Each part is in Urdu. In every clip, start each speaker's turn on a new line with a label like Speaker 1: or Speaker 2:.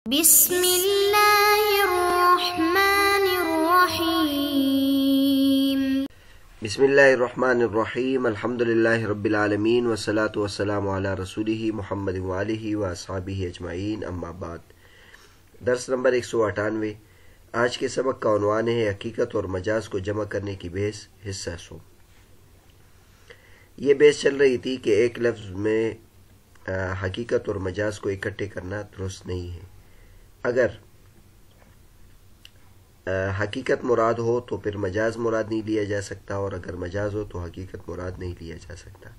Speaker 1: بسم اللہ الرحمن الرحیم
Speaker 2: بسم اللہ الرحمن الرحیم الحمد للہ رب العالمین والصلاة والسلام علی رسولہ محمد وآلہ واصحابہ اجمعین اما بعد۔ درس نمبر 198۔ آج کے سبق کا عنوان ہے حقیقت اور مجاز کو جمع کرنے کی بحث، حصہ 100۔ یہ بحث چل رہی تھی کہ ایک لفظ میں حقیقت اور مجاز کو اکٹھے کرنا درست نہیں ہے۔ اگر حقیقت مراد ہو تو پھر مجاز مراد نہیں لیا جا سکتا، اور اگر مجاز ہو تو حقیقت مراد نہیں لیا جا سکتا۔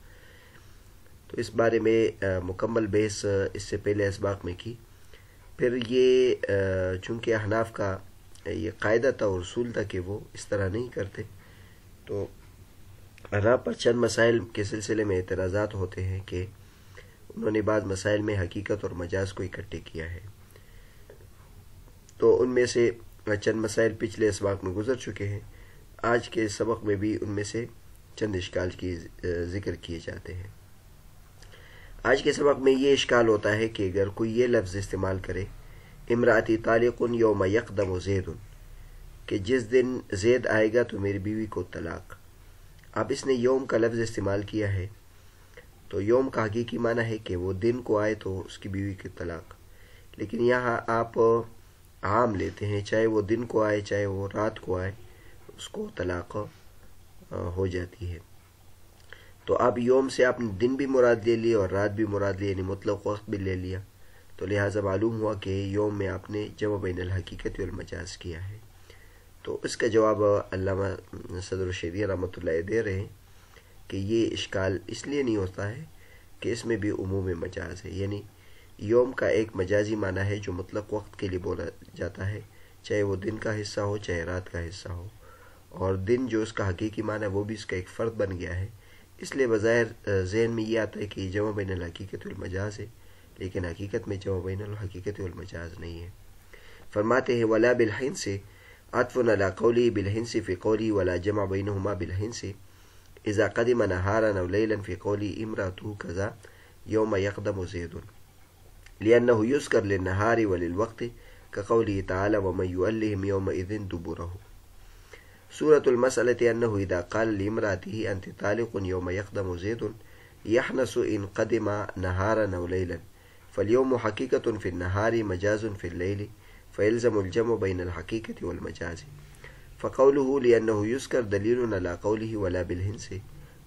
Speaker 2: تو اس بارے میں مکمل بحث اس سے پہلے اسباق میں کی۔ پھر یہ چونکہ احناف کا یہ قاعدہ تھا اور اصول تھا کہ وہ اس طرح نہیں کرتے، تو احناف پر چند مسائل کے سلسلے میں اعتراضات ہوتے ہیں کہ انہوں نے بعض مسائل میں حقیقت اور مجاز کو اکٹھے کیا ہے۔ تو ان میں سے چند مسائل پچھلے اسباق میں گزر چکے ہیں، آج کے سبق میں بھی ان میں سے چند اشکال کی ذکر کیے جاتے ہیں۔ آج کے سبق میں یہ اشکال ہوتا ہے کہ اگر کوئی یہ لفظ استعمال کرے امراتی طالق یوم یقدم زید، کہ جس دن زید آئے گا تو میری بیوی کو طلاق۔ اب اس نے یوم کا لفظ استعمال کیا ہے، تو یوم کا حقیقی معنی ہے کہ وہ دن کو آئے تو اس کی بیوی کی طلاق، لیکن یہاں آپ عام لیتے ہیں، چاہے وہ دن کو آئے چاہے وہ رات کو آئے، اس کو طلاق ہو جاتی ہے۔ تو اب یوم سے آپ نے دن بھی مراد لے لیا اور رات بھی مراد لیا، یعنی مطلق وقت بھی لے لیا، تو لہٰذا معلوم ہوا کہ یوم میں آپ نے جمع بین الحقیقت والمجاز کیا ہے۔ تو اس کا جواب علامہ صدر الشریعہ رحمۃ اللہ دے رہے ہیں کہ یہ اشکال اس لیے نہیں ہوتا ہے کہ اس میں بھی عموم مجاز ہے، یعنی یوم کا ایک مجازی معنی ہے جو مطلق وقت کے لیے بولا جاتا ہے، چاہے وہ دن کا حصہ ہو چاہے رات کا حصہ ہو، اور دن جو اس کا حقیقی معنی ہے وہ بھی اس کا ایک فرد بن گیا ہے۔ اس لیے بظاہر ذہن میں یہ آتا ہے کہ یہ جمع بین الحقیقت والمجاز ہے، لیکن حقیقت میں جمع بین الحقیقت والمجاز نہیں ہے۔ فرماتے ہیں ولا بالحین سے عطف علی قولی بالحین سے فی قولی ولا جمع بینہما بالحین سے اذا قدم نہارا او لیلا فی قولی امرأتہ کذا یوم یقدم زید لأنه يذكر للنهار وللوقت كقوله تعالى ومن يؤلهم يومئذ دبره۔ سورة المسألة أنه إذا قال لامرأته أنت طالق يوم يقدم زيد يحنس إن قدم نهارا أو ليلا، فاليوم حقيقة في النهار مجاز في الليل، فيلزم الجمع بين الحقيقة والمجاز۔ فقوله لأنه يذكر دليل على قوله ولا بالهنس،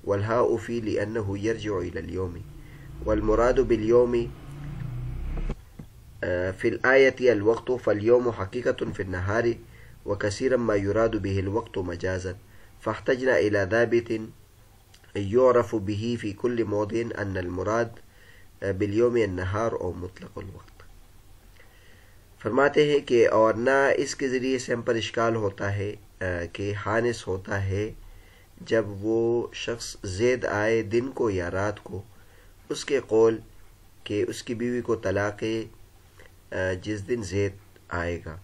Speaker 2: والهاء في لأنه يرجع إلى اليوم، والمراد باليوم في الآية الوقت، فاليوم حقيقة في النهار، وكثيرا ما يراد به الوقت مجازا، فاحتجنا إلى ثابت يعرف به في كل موضع أن المراد باليوم النهار أو مطلق الوقت۔ فرماتے ہیں کہ اور نہ اس کے ذریعے سے ہم پر اشکال ہوتا ہے کہ حانس ہوتا ہے جب وہ شخص زید آئے دن کو یا رات کو، اس کے قول کہ اس کی بیوی کو طلاق جس دن زید آئے گا۔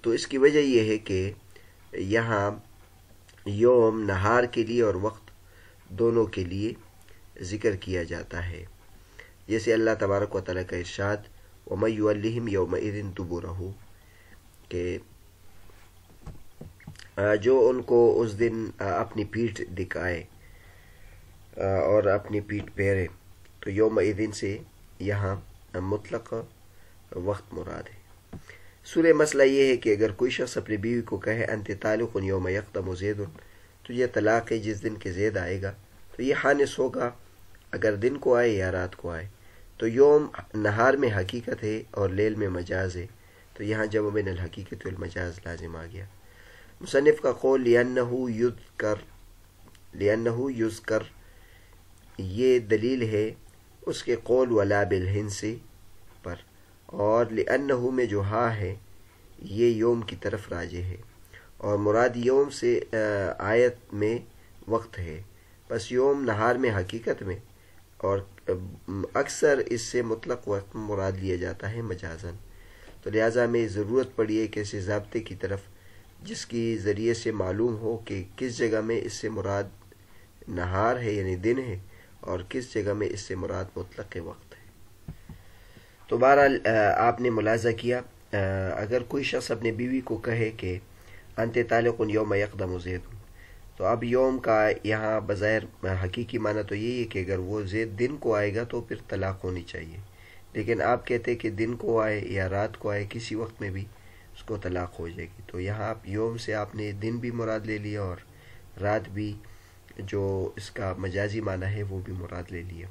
Speaker 2: تو اس کی وجہ یہ ہے کہ یہاں یوم نہار کے لیے اور وقت دونوں کے لیے ذکر کیا جاتا ہے، جیسے اللہ تبارک و تعالیٰ کا ارشاد وَمَن يُوَلِّهِمْ يَوْمَئِذٍ دُبُرَهُ، کہ جو ان کو اس دن اپنی پیٹھ دکھائے اور اپنی پیٹھ پھیرے، تو یومئذ سے یہاں مطلق وقت مراد ہے۔ سورہ مسئلہ یہ ہے کہ اگر کوئی شخص اپنی بیوی کو کہے انت طالق یوم یقدم زید، تو یہ طلاق ہے جس دن کے زید آئے گا، تو یہ حانس ہوگا اگر دن کو آئے یا رات کو آئے۔ تو یوم نہار میں حقیقت ہے اور لیل میں مجاز ہے، تو یہاں جمع بین الحقیقت والمجاز لازم آ گیا۔ مصنف کا قول لأنہ یذکر، یہ دلیل ہے اس کے قول ولا بالحنس پر، اور لأنہ میں جو ہا ہے یہ یوم کی طرف راجع ہے، اور مراد یوم سے آیت میں وقت ہے، بس یوم نہار میں حقیقت میں، اور اکثر اس سے مطلق وقت مراد لیا جاتا ہے مجازن۔ تو لہٰذا ہمیں ضرورت پڑی ہے کہ ایسے ضابطے کی طرف جس کی ذریعے سے معلوم ہو کہ کس جگہ میں اس سے مراد نہار ہے یعنی دن ہے، اور کس جگہ میں اس سے مراد مطلق وقت ہے۔ تو بہرحال آپ نے ملاحظہ کیا اگر کوئی شخص اپنے بیوی کو کہے کہ انت طالق یوم یقدم زید، تو اب یوم کا یہاں بظاہر حقیقی معنی تو یہی ہے کہ اگر وہ زید دن کو آئے گا تو پھر طلاق ہونی چاہیے، لیکن آپ کہتے کہ دن کو آئے یا رات کو آئے کسی وقت میں بھی اس کو طلاق ہو جائے گی، تو یہاں آپ یوم سے آپ نے دن بھی مراد لے لیا اور رات بھی جو اس کا مجازی معنی ہے وہ بھی مراد لے لیا۔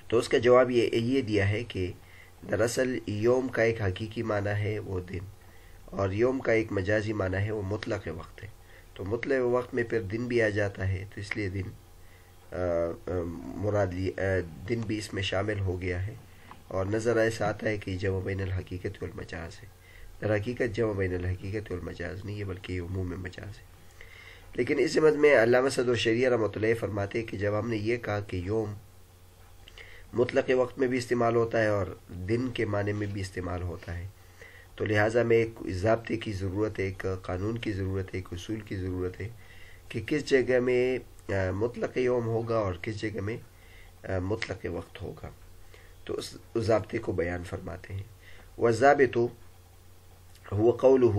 Speaker 2: تو اس کا جواب یہ دیا ہے کہ دراصل یوم کا ایک حقیقی معنی ہے وہ دن، اور یوم کا ایک مجازی معنی ہے وہ مطلق وقت ہے، تو مطلق وقت میں پھر دن بھی آ جاتا ہے، تو اس لیے دن دن بھی اس میں شامل ہو گیا ہے، اور نظر ایسا آتا ہے کہ جمع بین الحقیقت والمجاز ہے، در حقیقت جمع بین الحقیقت والمجاز نہیں ہے بلکہ یہ عموم مجاز ہے۔ لیکن اس سمت میں علامہ صدر شریعہ رحمۃ اللہ فرماتے ہیں کہ جب ہم نے یہ کہا کہ یوم مطلق وقت میں بھی استعمال ہوتا ہے اور دن کے معنی میں بھی استعمال ہوتا ہے، تو لہٰذا میں ایک ضابطے کی ضرورت ہے، ایک قانون کی ضرورت ہے، ایک اصول کی ضرورت ہے کہ کس جگہ میں مطلق یوم ہوگا اور کس جگہ میں مطلق وقت ہوگا، تو اس ضابطے کو بیان فرماتے ہیں۔ والضابط هو قوله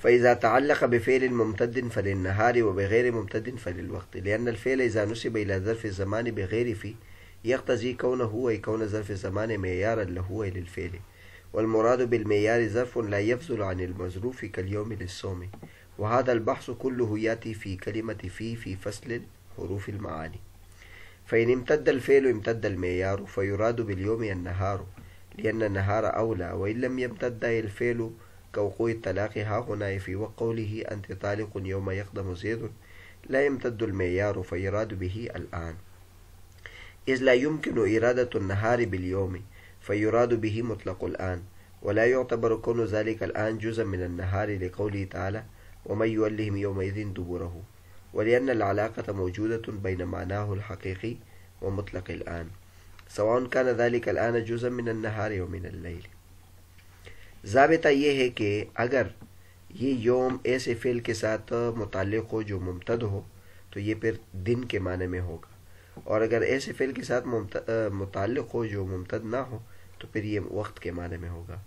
Speaker 2: فإذا تعلق بفعل ممتد فللنهار وبغير ممتد فللوقت، لأن الفعل إذا نسب إلى ظرف الزمان بغير في يقتضي كونه أي كون ظرف الزمان معيارا له أي للفعل، والمراد بالمعيار ظرف لا يفضل عن المظروف كاليوم للصوم، وهذا البحث كله يأتي في كلمة في فصل حروف المعاني، فإن امتد الفعل امتد المعيار فيراد باليوم النهار لأن النهار أولى، وإن لم يمتد الفعل كوقوع الطلاق ها هنا في وقوله أنت طالق يوم يقدم زيد لا يمتد المعيار فيراد به الآن، إذ لا يمكن إرادة النهار باليوم فيراد به مطلق الآن، ولا يعتبر كون ذلك الآن جزءا من النهار لقوله تعالى ومن يولهم يومئذ دبره، ولأن العلاقة موجودة بين معناه الحقيقي ومطلق الآن سواء كان ذلك الآن جزءا من النهار ومن الليل۔ ضابطہ یہ ہے کہ اگر یہ یوم ایسے فعل کے ساتھ متعلق ہو جو ممتد ہو تو یہ پھر دن کے معنی میں ہوگا، اور اگر ایسے فعل کے ساتھ متعلق ہو جو ممتد نہ ہو تو پھر یہ وقت کے معنی میں ہوگا،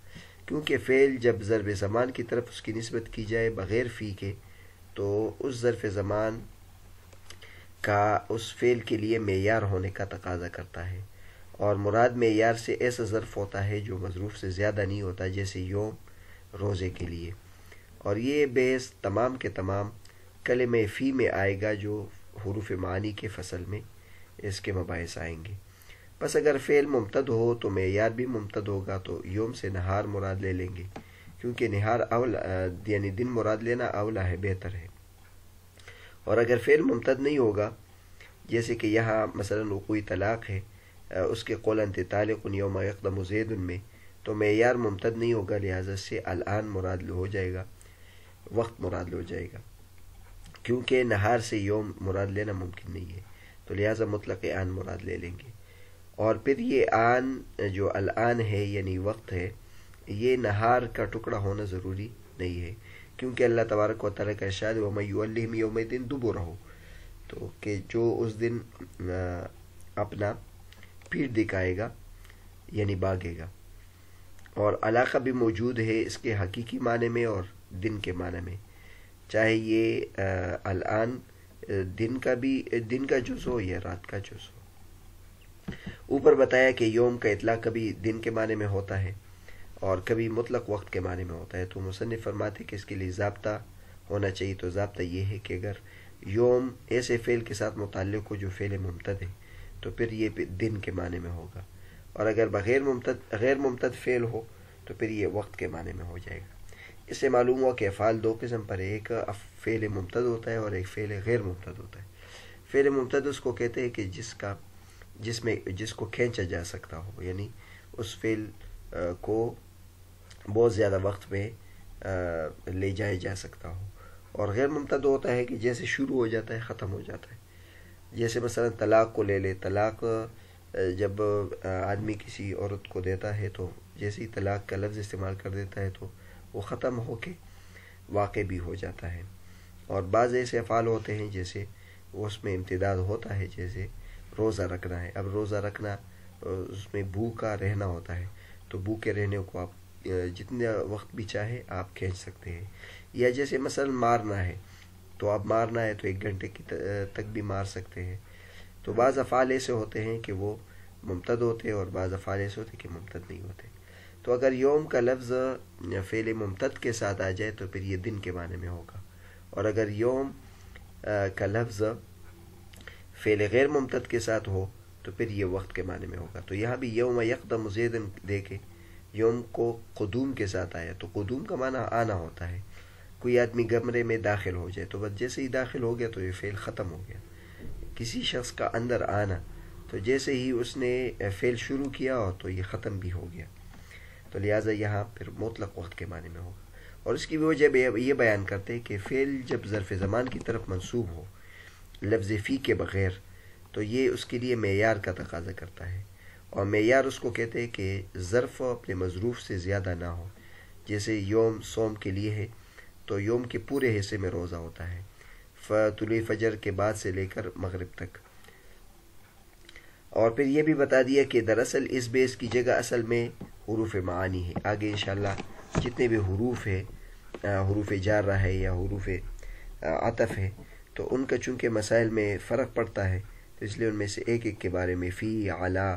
Speaker 2: کیونکہ فعل جب ظرف زمان کی طرف اس کی نسبت کی جائے بغیر فی کے تو اس ظرف زمان کا اس فعل کے لیے معیار ہونے کا تقاضا کرتا ہے، اور مراد معیار سے ایسا ظرف ہوتا ہے جو مظروف سے زیادہ نہیں ہوتا، جیسے یوم روزے کے لیے، اور یہ بحث تمام کے تمام کلمہ فی میں آئے گا جو حروف معانی کے فصل میں اس کے مباحث آئیں گے۔ بس اگر فعل ممتد ہو تو معیار بھی ممتد ہوگا، تو یوم سے نہار مراد لے لیں گے، کیونکہ نہار اولا یعنی دن مراد لینا اولا ہے، بہتر ہے، اور اگر فعل ممتد نہیں ہوگا جیسے کہ یہاں مثلا وقوع طلاق ہے، اس کے قول انت طالق یوم یقدم زید میں، تو معیار ممتد نہیں ہوگا، لہذا سے الآن مراد ہو جائے گا، وقت مراد ہو جائے گا، کیونکہ نہار سے یوم مراد لینا ممکن نہیں ہے، تو لہذا مطلق آن مراد لے لیں گے۔ اور پھر یہ آن جو الآن ہے یعنی وقت ہے، یہ نہار کا ٹکڑا ہونا ضروری نہیں ہے، کیونکہ اللہ تبارک و تعالیٰ کا ارشاد وَمَن يُوَلِّهِمْ يَوْمَئِذٍ دُبُرَهُ، تو کہ جو اس دن اپنا پیٹھ دکھائے گا یعنی بھاگے گا، اور علاقہ بھی موجود ہے اس کے حقیقی معنی میں اور دن کے معنی میں، چاہے یہ الآن دن کا جز ہو یا رات کا جز ہو۔ اوپر بتایا کہ یوم کا اطلاق کبھی دن کے معنی میں ہوتا ہے اور کبھی مطلق وقت کے معنی میں ہوتا ہے، تو مصنف فرماتے کہ اس کے لیے ضابطہ ہونا چاہیے، تو ضابطہ یہ ہے کہ اگر یوم ایسے فعل کے ساتھ متعلق ہو جو فعل ممتد ہے تو پھر یہ دن کے معنی میں ہوگا، اور اگر غیر ممتد فعل ہو تو پھر یہ وقت کے معنی میں ہو جائے گا۔ اس سے معلوم ہوا کہ افعال دو قسم پر ہے، ایک فعل ممتد ہوتا ہے اور ایک فعل غیر ممتد ہوتا ہے۔ فعل ممتد اس کو کہتے ہیں کہ جس کو کھینچا جا سکتا ہو، یعنی اس فعل کو بہت زیادہ وقت میں لے جایا جا سکتا ہو، اور غیر ممتد ہوتا ہے کہ جیسے شروع ہو جاتا ہے ختم ہو جاتا ہے، جیسے مثلا طلاق کو لے لے، طلاق جب آدمی کسی عورت کو دیتا ہے تو جیسے ہی طلاق کا لفظ استعمال کر دیتا ہے تو وہ ختم ہو کے واقع بھی ہو جاتا ہے، اور بعض ایسے افعال ہوتے ہیں جیسے اس میں امتداد ہوتا ہے، جیسے روزہ رکھنا ہے. اب روزہ رکھنا اس میں بھوکا رہنا ہوتا ہے، تو بھوکے رہنے کو آپ جتنا وقت بھی چاہے آپ کھینچ سکتے ہیں. یا جیسے مثلا مارنا ہے، تو آپ مارنا ہے تو 1 گھنٹے کی تک بھی مار سکتے ہیں. تو بعض افعال ایسے ہوتے ہیں کہ وہ ممتد ہوتے ہیں اور بعض افعال ایسے ہوتے ہیں کہ ممتد نہیں ہوتے. تو اگر یوم کا لفظ فعل ممتد کے ساتھ آ جائے تو پھر یہ دن کے معنی میں ہوگا، اور اگر یوم کا لفظ فعل غیر ممتد کے ساتھ ہو تو پھر یہ وقت کے معنی میں ہوگا. تو یہاں بھی یوم یقدم زیدن دیکھے، یوم کو قدوم کے ساتھ آیا تو قدوم کا معنی آنا ہوتا ہے. کوئی آدمی کمرے میں داخل ہو جائے تو بس جیسے ہی داخل ہو گیا تو یہ فعل ختم ہو گیا. کسی شخص کا اندر آنا، تو جیسے ہی اس نے فعل شروع کیا ہو تو یہ ختم بھی ہو گیا. تو لہٰذا یہاں پھر مطلق وقت کے معنی میں ہوگا. اور اس کی وجہ یہ بیان کرتے ہیں کہ فعل جب ظرف زمان کی طرف منسوب ہو لفظ فی کے بغیر تو یہ اس کے لیے معیار کا تقاضا کرتا ہے، اور معیار اس کو کہتے ہیں کہ ظرف اپنے مظروف سے زیادہ نہ ہو. جیسے یوم سوم کے لیے ہے تو یوم کے پورے حصے میں روزہ ہوتا ہے، طلوع فجر کے بعد سے لے کر مغرب تک. اور پھر یہ بھی بتا دیا کہ دراصل اس بیس کی جگہ اصل میں حروف معانی ہے. آگے انشاءاللہ جتنے بھی حروف ہے، حروف جارہ ہے یا حروف عطف ہے، تو ان کا چونکہ مسائل میں فرق پڑتا ہے تو اس لیے ان میں سے ایک ایک کے بارے میں فی، علا،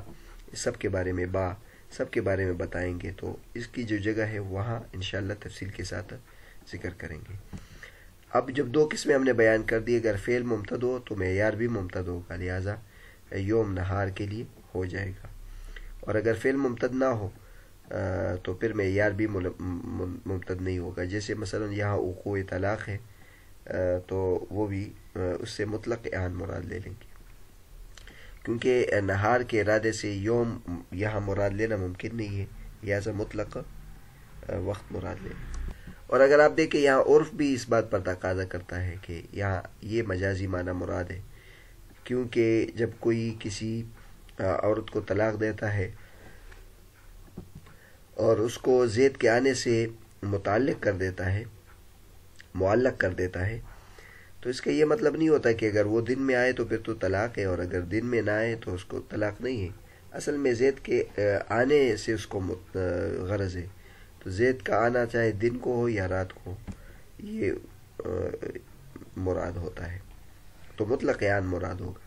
Speaker 2: سب کے بارے میں با، سب کے بارے میں بتائیں گے. تو اس کی جو جگہ ہے وہاں انشاءاللہ تفصیل کے ساتھ ذکر کریں گے. اب جب 2 قسمیں ہم نے بیان کر دی، اگر فعل ممتد ہو تو معیار بھی ممتد ہوگا، لہٰذا یوم نہار کے لیے ہو جائے گا. اور اگر فعل ممتد نہ ہو تو پھر معیار بھی ممتد نہیں ہوگا. جیسے مثلا یہاں وقوع طلاق ہے تو وہ بھی اس سے مطلق اعان مراد لے لیں گے، کیونکہ نہار کے ارادے سے یوم یہاں مراد لینا ممکن نہیں ہے، لہٰذا مطلق وقت مراد لیں. اور اگر آپ دیکھیں یہاں عرف بھی اس بات پر تقاضا کرتا ہے کہ یہاں یہ مجازی معنی مراد ہے، کیونکہ جب کوئی کسی عورت کو طلاق دیتا ہے اور اس کو زید کے آنے سے متعلق کر دیتا ہے، معلق کر دیتا ہے، تو اس کا یہ مطلب نہیں ہوتا کہ اگر وہ دن میں آئے تو پھر تو طلاق ہے، اور اگر دن میں نہ آئے تو اس کو طلاق نہیں ہے. اصل میں زید کے آنے سے اس کو غرض ہے. تو زید کا آنا چاہے دن کو ہو یا رات کو یہ مراد ہوتا ہے، تو مطلق اعان مراد ہوگا.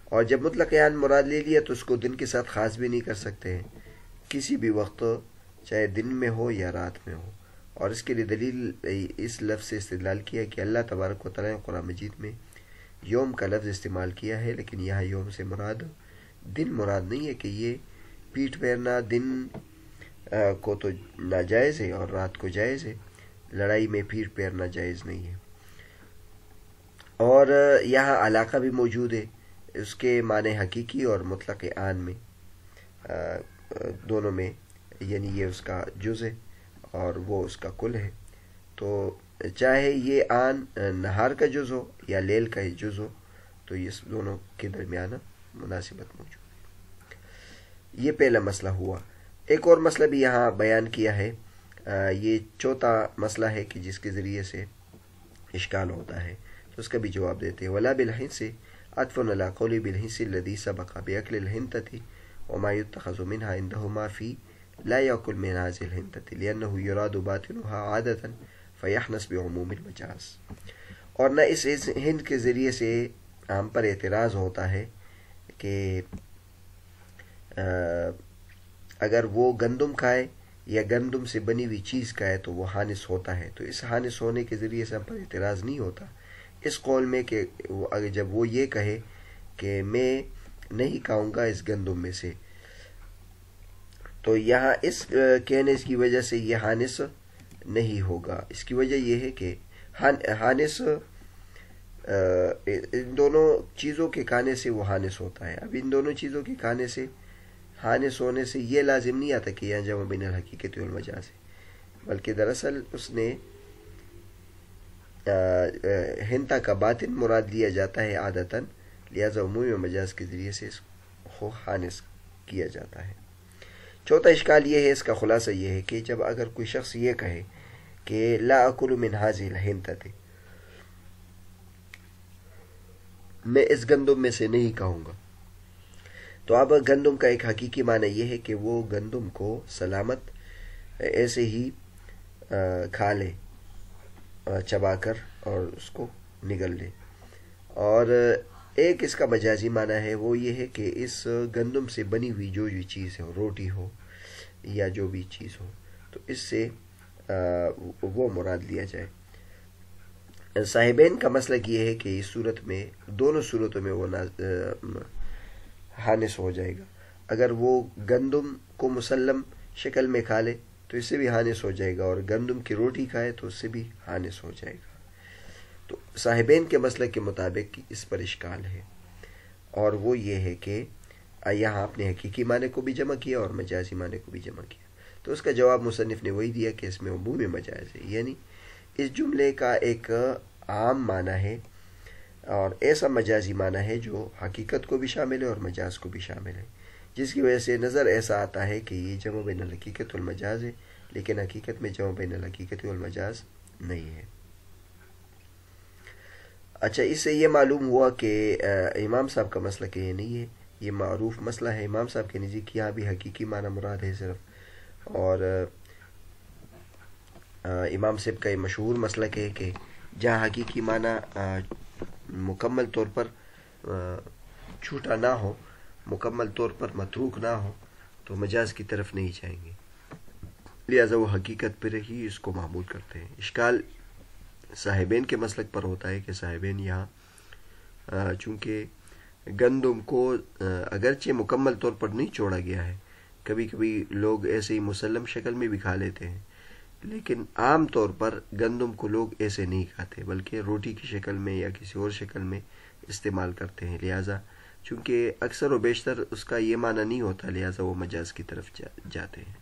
Speaker 2: اور جب مطلق اعان مراد لے لیا تو اس کو دن کے ساتھ خاص بھی نہیں کر سکتے ہیں، کسی بھی وقت چاہے دن میں ہو یا رات میں ہو. اور اس کے لیے دلیل اس لفظ سے استدلال کیا کہ اللہ تبارک و تعالیٰ نے قرآن مجید میں یوم کا لفظ استعمال کیا ہے، لیکن یہاں یوم سے مراد دن مراد نہیں ہے، کہ یہ پیٹھ پھیرنا دن کو تو ناجائز ہے اور رات کو جائز ہے، لڑائی میں پیٹھ پھیرنا جائز نہیں ہے. اور یہاں علاقہ بھی موجود ہے، اس کے معنی حقیقی اور مطلق آن میں دونوں میں، یعنی یہ اس کا جز ہے اور وہ اس کا کل ہے. تو چاہے یہ آن نہار کا جز ہو یا لیل کا ہی جز ہو، تو اس دونوں کے درمیان مناسبت موجود ہے. یہ پہلا مسئلہ ہوا. ایک اور مسئلہ بھی یہاں بیان کیا ہے، یہ چوتھا مسئلہ ہے کہ جس کے ذریعے سے اشکال ہوتا ہے، تو اس کا بھی جواب دیتے ہیں. ولا بالحنس عطف علی قول بالحنس الذي سبق باكل الحنطة وما يتخذ منها عندهما في لا يأكل من هذه الحنطة لأنه يراد باطنها عادة فيحنس بعموم المجاز. اور نہ اس ہند کے ذریعے سے ہم پر اعتراض ہوتا ہے کہ اگر وہ گندم کھائے یا گندم سے بنی ہوئی چیز کھائے تو وہ حانس ہوتا ہے. تو اس حانس ہونے کے ذریعے سے ہم پر اعتراض نہیں ہوتا اس قول میں کہ جب وہ یہ کہے کہ میں نہیں کھاؤں گا اس گندم میں سے، تو یہاں اس کہنے کی وجہ سے یہ حانس نہیں ہوگا. اس کی وجہ یہ ہے کہ حانس ان دونوں چیزوں کے کھانے سے وہ حانس ہوتا ہے. اب ان دونوں چیزوں کے کھانے سے حانس ہونے سے یہ لازم نہیں آتا کہ یہاں جمع بین الحقیقت والمجاز ہے، بلکہ دراصل اس نے ہنتا کا باطن مراد لیا جاتا ہے عادتاً، لہذا عمومی مجاز کے ذریعے سے اس کو حانس کیا جاتا ہے. چوتھا اشکال یہ ہے، اس کا خلاصہ یہ ہے کہ جب اگر کوئی شخص یہ کہے کہ لا اکل من هذه الحنطة، میں اس گندم میں سے نہیں کھاؤں گا، تو اب گندم کا ایک حقیقی معنی یہ ہے کہ وہ گندم کو سلامت ایسے ہی کھا لے چبا کر اور اس کو نگل لے. اور ایک اس کا مجازی معنی ہے وہ یہ ہے کہ اس گندم سے بنی ہوئی جو بھی چیز ہے، روٹی ہو یا جو بھی چیز ہو، تو اس سے وہ مراد لیا جائے. صاحبین کا مسلک یہ ہے کہ اس صورت میں دونوں صورتوں میں وہ حانس ہو جائے گا. اگر وہ گندم کو مسلم شکل میں کھا لے تو اس سے بھی حانس ہو جائے گا، اور گندم کی روٹی کھائے تو اس سے بھی حانس ہو جائے گا. تو صاحبین کے مسلک کے مطابق اس پر اشکال ہے، اور وہ یہ ہے کہ یہاں آپ نے حقیقی معنی کو بھی جمع کیا اور مجازی معنی کو بھی جمع کیا. تو اس کا جواب مصنف نے وہی دیا کہ اس میں عموم مجاز ہے، یعنی اس جملے کا ایک عام معنی ہے اور ایسا مجازی معنی ہے جو حقیقت کو بھی شامل ہے اور مجاز کو بھی شامل ہے، جس کی وجہ سے نظر ایسا آتا ہے کہ یہ جمع بین الحقیقت والمجاز ہے، لیکن حقیقت میں جمع بین الحقیقت والمجاز نہیں ہے. اچھا، اس سے یہ معلوم ہوا کہ امام صاحب کا مسئلہ کہ یہ نہیں ہے، یہ معروف مسئلہ ہے امام صاحب کے نزدیک. یہاں بھی حقیقی معنی مراد ہے صرف، اور امام صاحب کا یہ مشہور مسلک ہے کہ جہاں حقیقی معنی مکمل طور پر چھوٹا نہ ہو، مکمل طور پر متروک نہ ہو، تو مجاز کی طرف نہیں جائیں گے، لہذا وہ حقیقت پر ہی اس کو معمول کرتے ہیں. اشکال صاحبین کے مسلک پر ہوتا ہے کہ صاحبین یہاں چونکہ گندم کو اگرچہ مکمل طور پر نہیں چھوڑا گیا ہے، کبھی کبھی لوگ ایسے ہی مسلم شکل میں بھی کھا لیتے ہیں، لیکن عام طور پر گندم کو لوگ ایسے نہیں کھاتے بلکہ روٹی کی شکل میں یا کسی اور شکل میں استعمال کرتے ہیں. لہٰذا چونکہ اکثر و بیشتر اس کا یہ معنی نہیں ہوتا، لہٰذا وہ مجاز کی طرف جاتے ہیں.